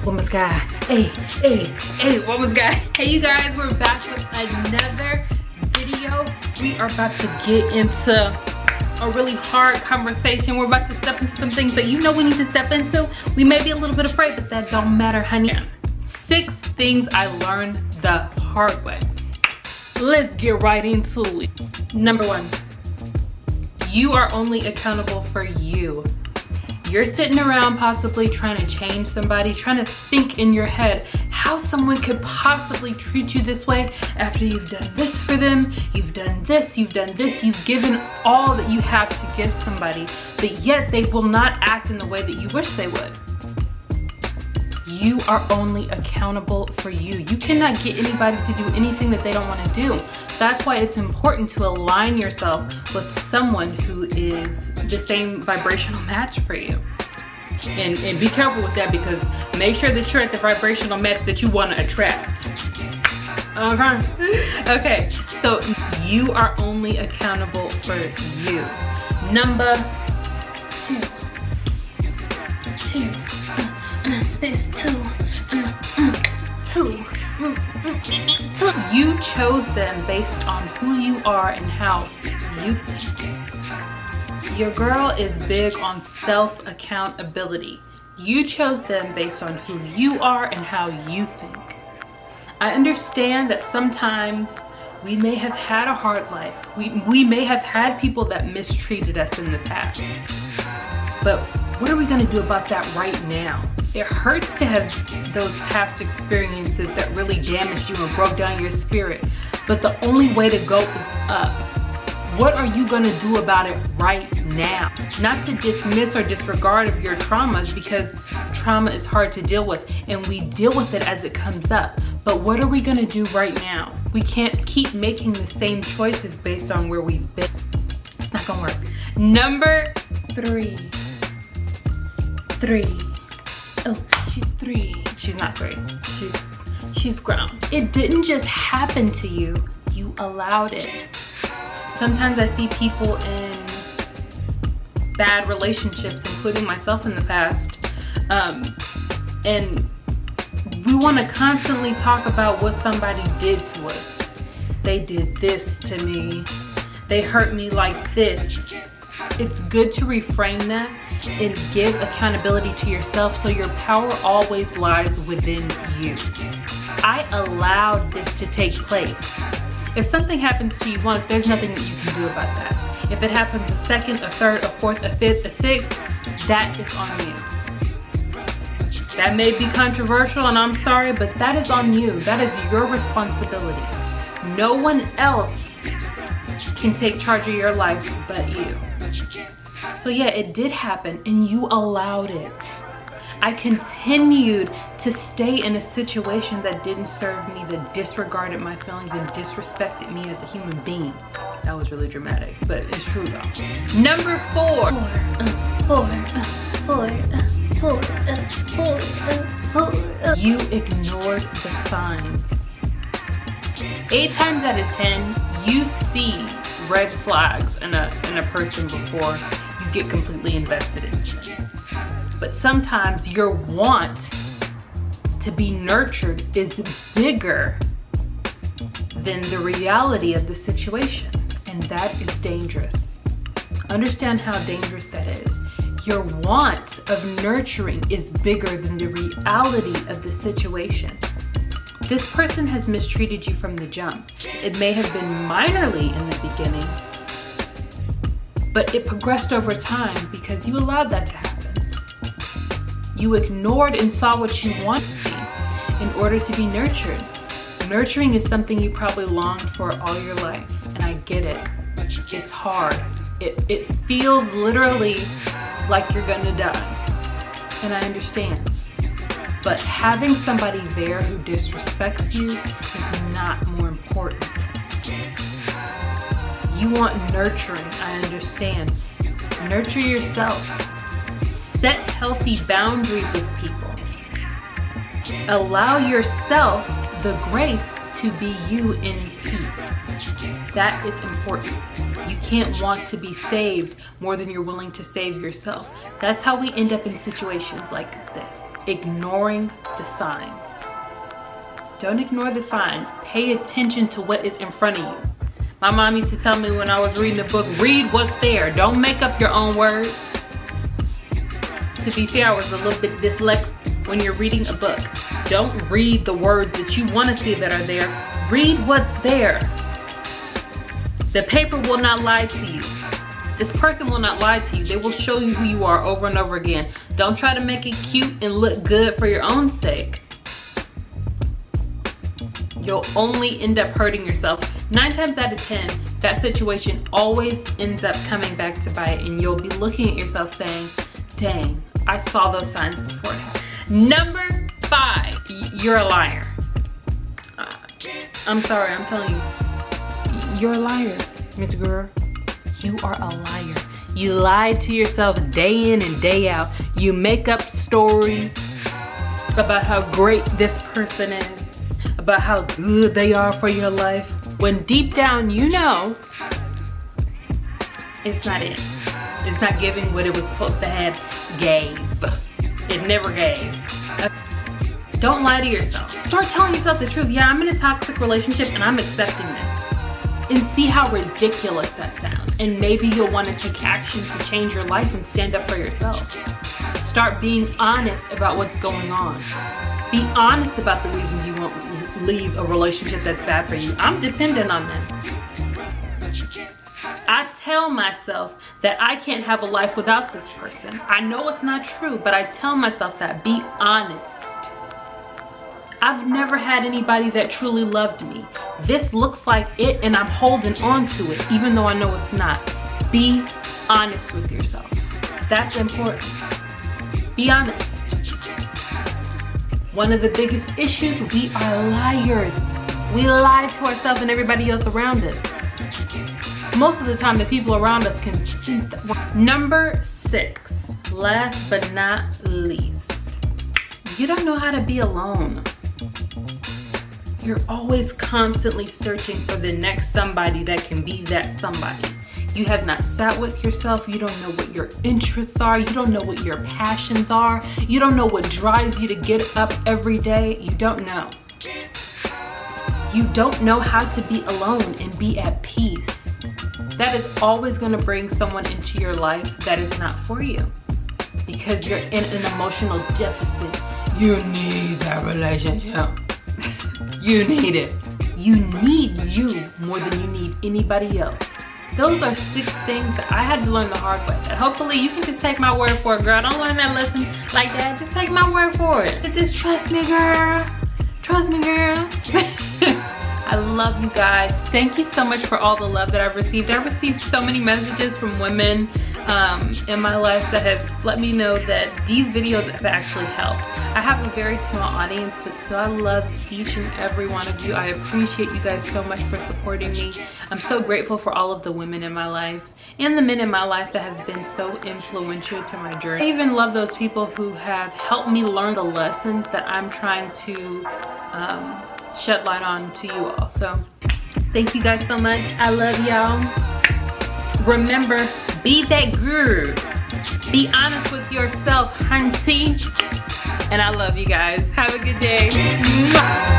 Woman's guy. Hey, woman's guy. Hey, you guys, we're back with another video. We are about to get into a really hard conversation. We're about to step into some things that you know we need to step into. We may be a little bit afraid, but that don't matter, honey. 6 things I learned the hard way. Let's get right into it. Number 1, you are only accountable for you. You're sitting around possibly trying to change somebody, trying to think in your head how someone could possibly treat you this way after you've done this for them, you've done this, you've given all that you have to give somebody, but yet they will not act in the way that you wish they would. You are only accountable for you. You cannot get anybody to do anything that they don't want to do. That's why it's important to align yourself with someone who is the same vibrational match for you. And be careful with that, because make sure that you're at the vibrational match that you want to attract. Okay, so you are only accountable for you. Number 2. This 2. You chose them based on who you are and how you think. Your girl is big on self-accountability. You chose them based on who you are and how you think. I understand that sometimes we may have had a hard life. We may have had people that mistreated us in the past. But what are we going to do about that right now? It hurts to have those past experiences that really damaged you and broke down your spirit. But the only way to go is up. What are you going to do about it right now? Not to dismiss or disregard of your traumas, because trauma is hard to deal with and we deal with it as it comes up. But what are we going to do right now? We can't keep making the same choices based on where we've been. It's not going to work. Number 3. Oh, she's 3. She's not 3. She's grown. It didn't just happen to you. You allowed it. Sometimes I see people in bad relationships, including myself in the past, and we want to constantly talk about what somebody did to us. They did this to me. They hurt me like this. It's good to reframe that and give accountability to yourself, so your power always lies within you. I allowed this to take place. If something happens to you once, there's nothing that you can do about that. If it happens a second, a third, a fourth, a fifth, a sixth, that is on you. That may be controversial and I'm sorry, but that is on you. That is your responsibility. No one else can take charge of your life but you. So yeah, it did happen and you allowed it. I continued to stay in a situation that didn't serve me, that disregarded my feelings and disrespected me as a human being. That was really dramatic, but it's true though. Number 4. You ignored the signs. 8 times out of 10, you see red flags in a person before you get completely invested in it. But sometimes your want to be nurtured is bigger than the reality of the situation. And that is dangerous. Understand how dangerous that is. Your want of nurturing is bigger than the reality of the situation. This person has mistreated you from the jump. It may have been minorly in the beginning, but it progressed over time because you allowed that to happen. You ignored and saw what you wanted to be in order to be nurtured. Nurturing is something you probably longed for all your life, and I get it. It's hard. It feels literally like you're gonna die, and I understand. But having somebody there who disrespects you is not more important. You want nurturing, I understand. Nurture yourself. Set healthy boundaries with people. Allow yourself the grace to be you in peace. That is important. You can't want to be saved more than you're willing to save yourself. That's how we end up in situations like this, ignoring the signs. Don't ignore the signs. Pay attention to what is in front of you. My mom used to tell me when I was reading a book, read what's there. Don't make up your own words. To be fair, I was a little bit dyslexic. When you're reading a book, don't read the words that you want to see that are there. Read what's there. The paper will not lie to you. This person will not lie to you. They will show you who you are over and over again. Don't try to make it cute and look good for your own sake. You'll only end up hurting yourself. 9 times out of 10, that situation always ends up coming back to bite, and you'll be looking at yourself saying, dang, I saw those signs beforehand. Number 5, you're a liar. I'm sorry, I'm telling you, you're a liar, Miss Girl. You are a liar. You lie to yourself day in and day out. You make up stories about how great this person is, about how good they are for your life, when deep down you know it's not it. It's not giving what it was supposed to have gave. It never gave. Don't lie to yourself. Start telling yourself the truth. Yeah, I'm in a toxic relationship and I'm accepting this. And see how ridiculous that sounds. And maybe you'll want to take action to change your life and stand up for yourself. Start being honest about what's going on. Be honest about the reasons you won't leave a relationship that's bad for you. I'm dependent on them. I tell myself that I can't have a life without this person. I know it's not true, but I tell myself that. Be honest. I've never had anybody that truly loved me. This looks like it and I'm holding on to it, even though I know it's not. Be honest with yourself. That's important. Be honest. One of the biggest issues, we are liars. We lie to ourselves and everybody else around us. Most of the time, the people around us can see that. Number 6, last but not least, you don't know how to be alone. You're always constantly searching for the next somebody that can be that somebody. You have not sat with yourself. You don't know what your interests are. You don't know what your passions are. You don't know what drives you to get up every day. You don't know. You don't know how to be alone and be at peace. That is always going to bring someone into your life that is not for you, because you're in an emotional deficit. You need that relationship. You need it. You need you more than you need anybody else. Those are 6 things that I had to learn the hard way. And hopefully you can just take my word for it, girl. Don't learn that lesson like that. Just take my word for it. Just trust me, girl. Trust me, girl. I love you guys. Thank you so much for all the love that I've received. I've received so many messages from women in my life that have let me know that these videos have actually helped. I have a very small audience, but still I love each and every one of you. I appreciate you guys so much for supporting me. I'm so grateful for all of the women in my life and the men in my life that have been so influential to my journey. I even love those people who have helped me learn the lessons that I'm trying to shed light on to you all. So thank you guys so much. I love y'all. Remember, be that girl. Be honest with yourself, hunty. And I love you guys. Have a good day. Mwah.